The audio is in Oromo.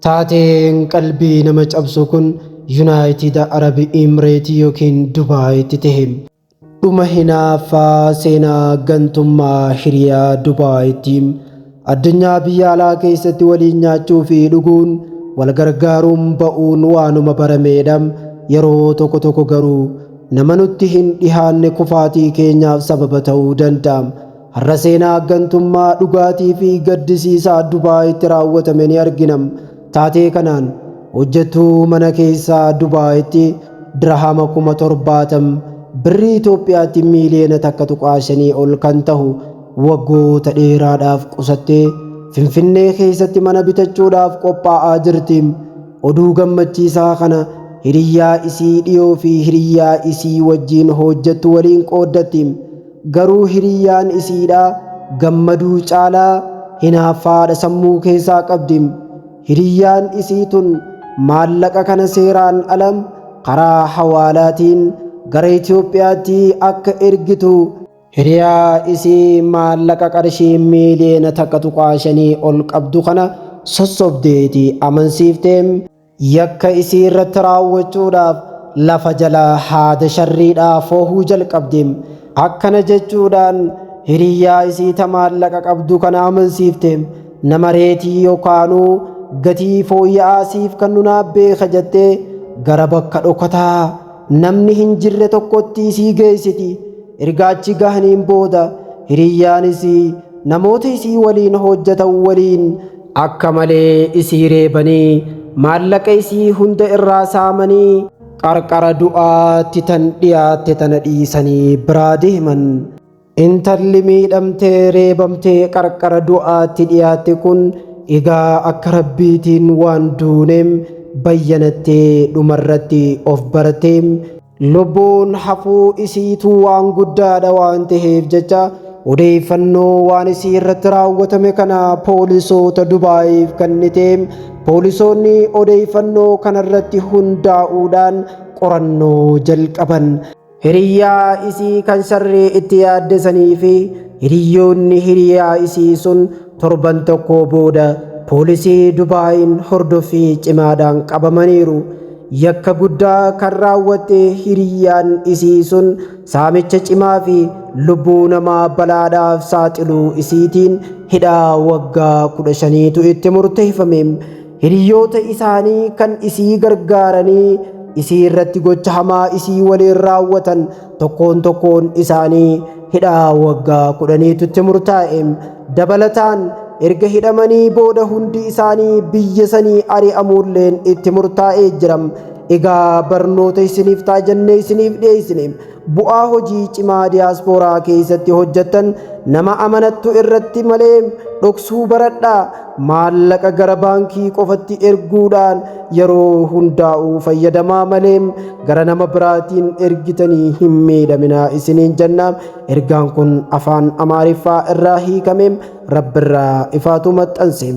Taateen qalbii nama cabsu kun Yuunaayitid Arab Imireetii yookiin Dubaayitti ta'e. Dhuma hinaaffaa seenaa gantummaa hiriyaa Dubaayitti addunyaa biyya alaa keessatti waliin nyaachuu fi dhuguun wal gargaaruun ba'uun waanuma barameedha. Yeroo tokko tokko garuu nama nutti hin dhihaanne kufaatii keenyaaf sababa ta'uu danda'a. Har'a seenaa gantummaa dhugaatii fi gaddisiisaa Dubaayitti raawwatame ni argina. Taatee kanaan hojjettuu mana keessaa Dubaayitti dirhama 70,000 birrii Itoophiyaatti miiliyoona 1.5 ol kan ta'u waggoota dheeraadhaaf qusattee Finfinnee keessatti mana bitachuudhaaf qophaa'aa jirti. Oduu gammachiisaa kana hiriyyaa isii dhiyoo fi hiriyyaa isii wajjin hojjettu waliin qooddatti. Garuu hiriyyaan isiidhaa gammaduu caalaa hinaaffaadha sammuu keessaa qabdi. Hiriyyaan isii tun maallaqa kana seeraan alam karaa hawaalaatiin gara Itoophiyaatti akka ergitu hiriyaa isii maallaqa qarshii miiliyoona 1.5 ol qabdu kana sossobdeeti amansiiftee yakka isii irratti raawwachuudhaaf lafa jalaa haada sharriidhaa foohuu jalqabde. Akkana jechuudhaan hiriyyaa isii ta maallaqa qabdu kana amansiifte nama reetii yookaanuu gatii fooyya'aa siif kan nunaaf beeka jettee gara bakka dhokataa namni hin jirre tokkotti isii geessiti. Erga achi gahaniin booda hiriyyaan isii namoota isii waliin hojjetan waliin akka malee isii reebanii maallaqa isii hunda irraa saamanii qarqara du'aatti tan dhiyaatte tana dhiisanii biraa deeman. Intalli miidhamtee reebamtee qarqara du'aatti dhiyaatte kun egaa akka rabbiitiin waan duuneem bayyanattee dhumarratti of barteem lubbuun hafuu isiitu waan guddaadha waan ta'eef jecha odeeffannoo waan isii irratti raawwatame kana poolisoota Dubaayiif kenniteem. Poolisoonni odeeffannoo kanarratti hundaa'uudhaan qorannoo jalqaban. Hiriyyaa isii kan sharrii itti yaaddesanii fi hiriyyoonni hiriyaa isii sun torban tokko booda poolisii Dubaayin hordoffii cimaadhaan qabamaniiru. Yakka guddaa kan raawwatte hiriyyaan isii sun saamicha cimaa fi lubbuu namaa balaadhaaf saaxiluu isiitiin hidhaa waggaa 15tu itti murteeffame. Hiriyyoota isaanii kan isii gargaaranii isii irratti gocha hamaa isii waliin raawwatan tokkoon isaanii hidhaa waggaa 10tu itti murtaa'e. Dabalataan erga hidhamanii booda hundi isaanii biyya sanii ari'amuulleen itti murtaa'ee jira. Egaa barnoota isiniif ta'a jennee isiniif dhiyeessine. Bu'aa hojii cimaa diyaaspooraa keessatti hojjettan nama amanattu irratti malee dhoksuu baradhaa. Maallaqa gara baankii qofatti erguudhaan yeroo hundaa'uu fayyadamaa malee gara nama biraatiin ergitanii hin miidhaminaa isiniin jenna. Ergaan kun afaan Amaariffaa irraa hiikame Rabbirraa ifaatu maxxanse.